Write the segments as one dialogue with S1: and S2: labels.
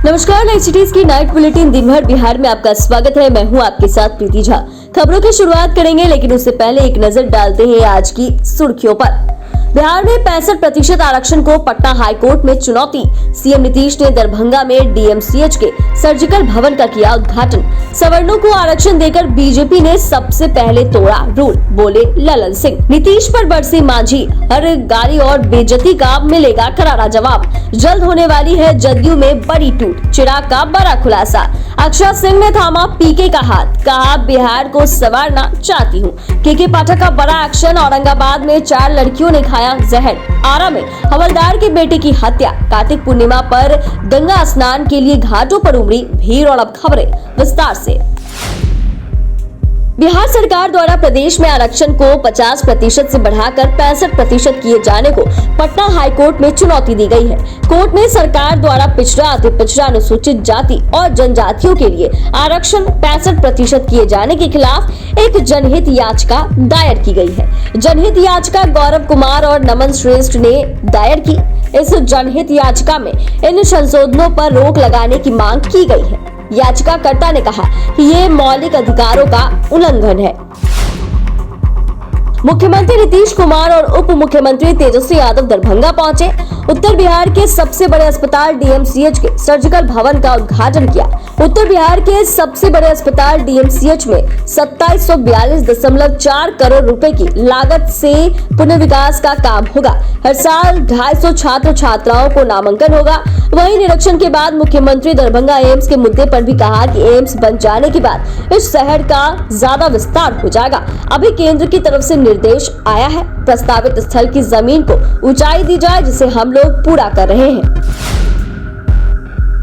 S1: नमस्कार, live cities की night bulletin दिन भर बिहार में आपका स्वागत है। मैं हूं आपके साथ प्रीति झा। खबरों की शुरुआत करेंगे, लेकिन उससे पहले एक नजर डालते हैं आज की सुर्खियों पर। बिहार में 65% आरक्षण को पटना हाईकोर्ट में चुनौती। सीएम नीतीश ने दरभंगा में डीएमसीएच के सर्जिकल भवन का किया उद्घाटन। सवर्णों को आरक्षण देकर बीजेपी ने सबसे पहले तोड़ा रूल, बोले ललन सिंह। नीतीश पर बरसे मांझी, हर गाली और बेइज्जती का मिलेगा करारा जवाब। जल्द होने वाली है जदयू में बड़ी टूट, चिराग का बड़ा खुलासा। अक्षय सिंह ने थामा पीके का हाथ, कहा बिहार को संवारना चाहती हूँ। केके पाठक का बड़ा एक्शन। औरंगाबाद में 4 लड़कियों ने खाया जहर। आरा में हवलदार के बेटे की हत्या। कार्तिक पूर्णिमा पर गंगा स्नान के लिए घाटों पर उमड़ी भीड़। और अब खबरें विस्तार से। बिहार सरकार द्वारा प्रदेश में आरक्षण को 50% से बढ़ाकर 65% किए जाने को पटना हाईकोर्ट में चुनौती दी गई है। कोर्ट ने सरकार द्वारा पिछड़ा, अति पिछड़ा, अनुसूचित जाति और जनजातियों के लिए आरक्षण 65% किए जाने के खिलाफ एक जनहित याचिका दायर की गई है। जनहित याचिका गौरव कुमार और नमन श्रेष्ठ ने दायर की। इस जनहित याचिका में इन संशोधनों पर रोक लगाने की मांग की गई है। याचिकाकर्ता ने कहा कि ये मौलिक अधिकारों का उल्लंघन है। मुख्यमंत्री नीतीश कुमार और उप मुख्यमंत्री तेजस्वी यादव दरभंगा पहुंचे। उत्तर बिहार के सबसे बड़े अस्पताल डीएमसीएच के सर्जिकल भवन का उद्घाटन किया। उत्तर बिहार के सबसे बड़े अस्पताल डीएमसीएच में 2742.4 करोड़ रुपए की लागत से पुनर्विकास का काम होगा। हर साल 250 छात्र छात्राओं को नामांकन होगा। वहीं निरीक्षण के बाद मुख्यमंत्री दरभंगा एम्स के मुद्दे पर भी कहा कि एम्स बन जाने के बाद इस शहर का ज्यादा विस्तार हो जाएगा। अभी केंद्र की तरफ से निर्देश आया है, प्रस्तावित स्थल की जमीन को ऊंचाई दी जाए, जिसे हम लोग पूरा कर रहे हैं।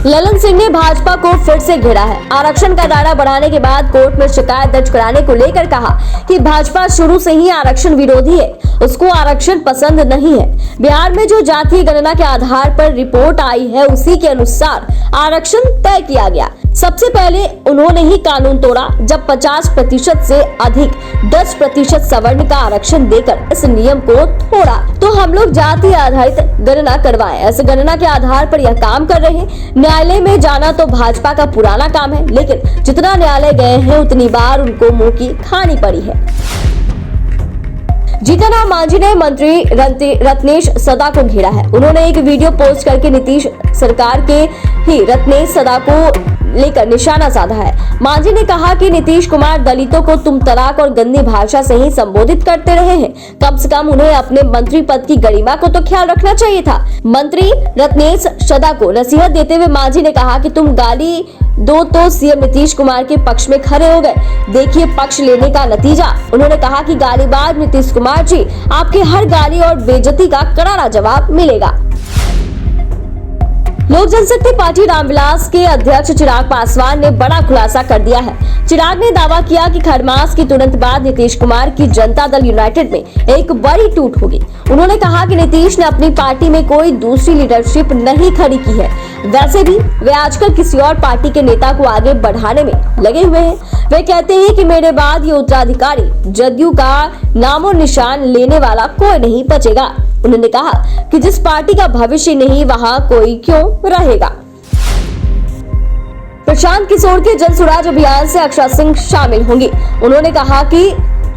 S1: ललन सिंह ने भाजपा को फिर से घेरा है। आरक्षण का दायरा बढ़ाने के बाद कोर्ट में शिकायत दर्ज कराने को लेकर कहा कि भाजपा शुरू से ही आरक्षण विरोधी है, उसको आरक्षण पसंद नहीं है। बिहार में जो जातीय गणना के आधार पर रिपोर्ट आई है, उसी के अनुसार आरक्षण तय किया गया। सबसे पहले उन्होंने ही कानून तोड़ा, जब 50% से अधिक 10% सवर्ण का आरक्षण देकर इस नियम को तोड़ा। तो हम लोग जाति आधारित गणना करवाएं। ऐसे गणना के आधार पर यह काम कर रहे हैं। न्यायालय में जाना तो भाजपा का पुराना काम है, लेकिन जितना न्यायालय गए हैं उतनी बार उनको मुंह की खानी पड़ी है। जीतन राम मांझी ने मंत्री रत्नेश सदा को घेरा है। उन्होंने एक वीडियो पोस्ट करके नीतीश सरकार के ही रत्नेश सदा को लेकर निशाना साधा है। मांझी ने कहा कि नीतीश कुमार दलितों को तुम तलाक और गंदी भाषा से ही संबोधित करते रहे हैं। कम से कम उन्हें अपने मंत्री पद की गरिमा को तो ख्याल रखना चाहिए था। मंत्री रत्नेश सदा को नसीहत देते हुए मांझी ने कहा कि तुम गाली दो तो सीएम नीतीश कुमार के पक्ष में खड़े हो गए, देखिए पक्ष लेने का नतीजा। उन्होंने कहा कि गालीबाज नीतीश कुमार जी, आपके हर गाली और बेइज्जती का करारा जवाब मिलेगा। लोक जनशक्ति पार्टी रामविलास के अध्यक्ष चिराग पासवान ने बड़ा खुलासा कर दिया है। चिराग ने दावा किया कि खरमास की तुरंत बाद नीतीश कुमार की जनता दल यूनाइटेड में एक बड़ी टूट होगी। उन्होंने कहा कि नीतीश ने अपनी पार्टी में कोई दूसरी लीडरशिप नहीं खड़ी की है। वैसे भी वे आजकल किसी और पार्टी के नेता को आगे बढ़ाने में लगे हुए हैं। वे कहते हैं कि मेरे बाद ये उत्तराधिकारी जदयू का नामो निशान लेने वाला कोई नहीं बचेगा। उन्होंने कहा कि जिस पार्टी का भविष्य नहीं, वहां कोई क्यों रहेगा। प्रशांत किशोर के जल सुराज अभियान से अक्षय सिंह शामिल होंगे। उन्होंने कहा कि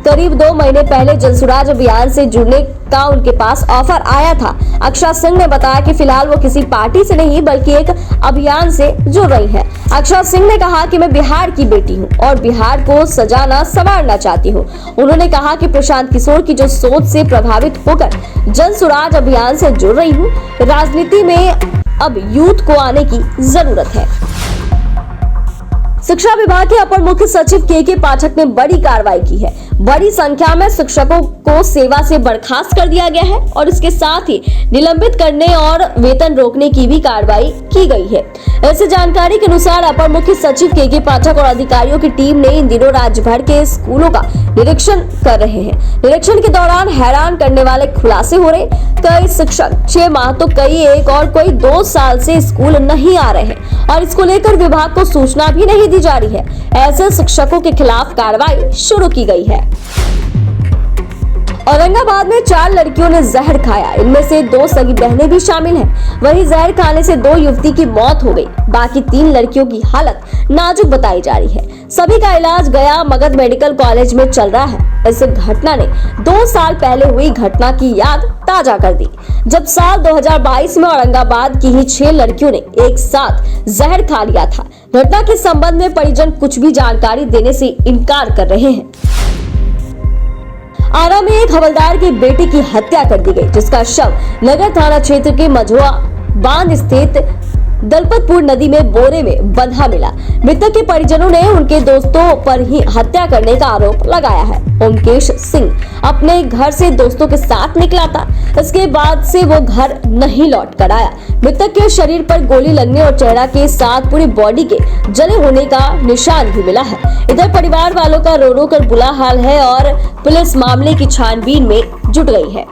S1: करीब 2 महीने पहले जल सुराज अभियान से जुड़ने का उनके पास ऑफर आया था। अक्षय सिंह ने बताया कि फिलहाल वो किसी पार्टी से नहीं बल्कि एक अभियान से जुड़ रही है। अक्षय सिंह ने कहा कि मैं बिहार की बेटी हूं और बिहार को सजाना संवारना चाहती हूं। उन्होंने कहा कि प्रशांत किशोर की जो सोच से प्रभावित होकर जल सुराज अभियान से जुड़ रही हूं, राजनीति में अब यूथ को आने की जरूरत है। शिक्षा विभाग के अपर मुख्य सचिव केके पाठक ने बड़ी कार्रवाई की है। बड़ी संख्या में शिक्षकों को सेवा से बर्खास्त कर दिया गया है और इसके साथ ही निलंबित करने और वेतन रोकने की भी कार्रवाई की गई है। ऐसी जानकारी के अनुसार अपर मुख्य सचिव केके पाठक और अधिकारियों की टीम ने इन दिनों राज्य भर के स्कूलों का निरीक्षण कर रहे हैं। निरीक्षण के दौरान हैरान करने वाले खुलासे हो रहे। कई शिक्षक 6 माह तो कई 1 और कोई 2 साल से स्कूल नहीं आ रहे हैं और इसको लेकर विभाग को सूचना भी नहीं दी जा रही है। ऐसे शिक्षकों के खिलाफ कार्रवाई शुरू की गई है। औरंगाबाद में 4 लड़कियों ने जहर खाया। इनमें से 2 सगी बहनें भी शामिल हैं। वहीं जहर खाने से 2 युवती की मौत हो गई। बाकी 3 लड़कियों की हालत नाजुक बताई जा रही है। सभी का इलाज गया मगध मेडिकल कॉलेज में चल रहा है। इस घटना ने 2 साल पहले हुई घटना की याद ताजा कर दी, जब साल 2022 में औरंगाबाद की ही 6 लड़कियों ने एक साथ जहर खा लिया था। घटना के संबंध में परिजन कुछ भी जानकारी देने से इनकार कर रहे हैं। आरा में एक हवलदार की बेटी की हत्या कर दी गई, जिसका शव नगर थाना क्षेत्र के मझुआ बांध स्थित दलपतपुर नदी में बोरे में बंधा मिला। मृतक के परिजनों ने उनके दोस्तों पर ही हत्या करने का आरोप लगाया है। ओमकेश सिंह अपने घर से दोस्तों के साथ निकला था। इसके बाद से वो घर नहीं लौट कर आया। मृतक के शरीर पर गोली लगने और चेहरा के साथ पूरी बॉडी के जले होने का निशान भी मिला है। इधर परिवार वालों का रो रो कर बुरा हाल है और पुलिस मामले की छानबीन में जुट गई है।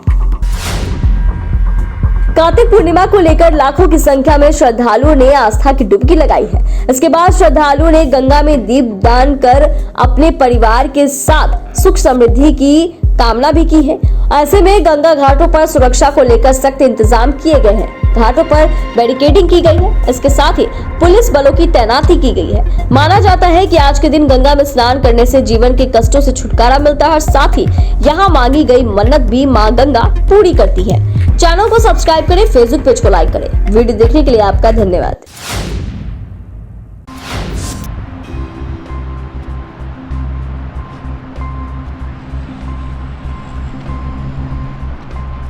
S1: कार्तिक पूर्णिमा को लेकर लाखों की संख्या में श्रद्धालुओं ने आस्था की डुबकी लगाई है। इसके बाद श्रद्धालुओं ने गंगा में दीप दान कर अपने परिवार के साथ सुख समृद्धि की कामना भी की है। ऐसे में गंगा घाटों पर सुरक्षा को लेकर सख्त इंतजाम किए गए हैं। घाटों पर बैरिकेडिंग की गई है। इसके साथ ही पुलिस बलों की तैनाती की गई है। माना जाता है कि आज के दिन गंगा में स्नान करने से जीवन के कष्टों से छुटकारा मिलता है और साथ ही यहाँ मांगी गई मन्नत भी मां गंगा पूरी करती है। चैनल को सब्सक्राइब करें, फेसबुक पेज को लाइक करें। वीडियो देखने के लिए आपका धन्यवाद।